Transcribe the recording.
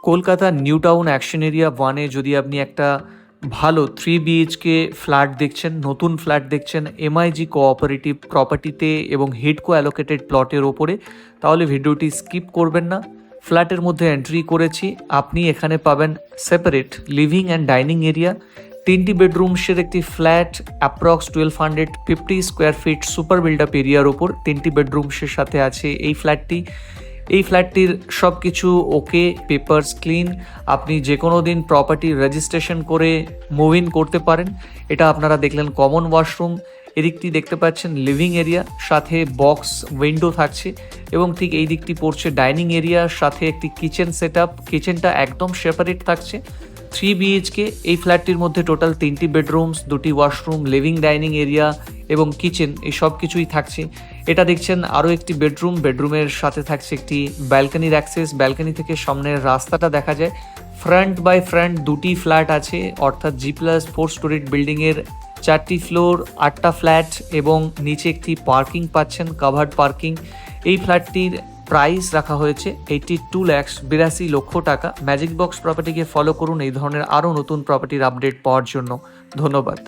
Kolkata New Town Action Area 1-এ যদি আপনি একটা ভালো 3 বিএইচকে ফ্ল্যাট দেখছেন, নতুন ফ্ল্যাট দেখছেন এমআইজি কোঅপারেটিভ প্রপার্টিতে এবং হিডকো অ্যালোকেটেড প্লটের ওপরে, তাহলে ভিডিওটি স্কিপ করবেন না। ফ্ল্যাটের মধ্যে এন্ট্রি করেছি, আপনি এখানে পাবেন separate living and dining area, 3টি বেডরুমসের একটি flat, approx 1250 square feet super built-up এরিয়ার ওপর 3টি বেডরুমসের সাথে আছে এই ফ্ল্যাটটি। এই ফ্ল্যাটটির সব কিছু ওকে, পেপারস ক্লিন, আপনি যে কোনো দিন প্রপার্টি রেজিস্ট্রেশন করে মুভ ইন করতে পারেন। এটা আপনারা দেখলেন কমন ওয়াশরুম, এদিকটি দেখতে পাচ্ছেন লিভিং এরিয়া, সাথে বক্স উইন্ডো থাকছে এবং ঠিক এই দিকটি পড়ছে ডাইনিং এরিয়া, সাথে একটি কিচেন সেট আপ, কিচেনটা একদম সেপারেট থাকছে। 3 বিএইচকে এই ফ্ল্যাটটির মধ্যে টোটাল 3টি বেডরুমস, 2টি ওয়াশরুম, লিভিং ডাইনিং এরিয়া এবং কিচেন, এই সব কিছুই থাকছে। এটা দেখছেন আরও একটি বেডরুম, বেডরুমের সাথে থাকছে একটি ব্যালকনির অ্যাক্সেস, ব্যালকনি থেকে সামনের রাস্তাটা দেখা যায়। ফ্রন্ট বাই ফ্রন্ট 2টি ফ্ল্যাট আছে, অর্থাৎ G+4 স্টোরিড বিল্ডিংয়ের 4টি ফ্লোর, 8টা ফ্ল্যাট এবং নিচে একটি পার্কিং পাচ্ছেন, কাভার্ড পার্কিং। এই ফ্ল্যাটটির প্রাইস রাখা হয়েছে 82 লক্ষ টাকা। ম্যাজিক বক্স প্রপার্টিকে ফলো করুন এই ধরনের আরও নতুন প্রপার্টির আপডেট পাওয়ার জন্য। ধন্যবাদ।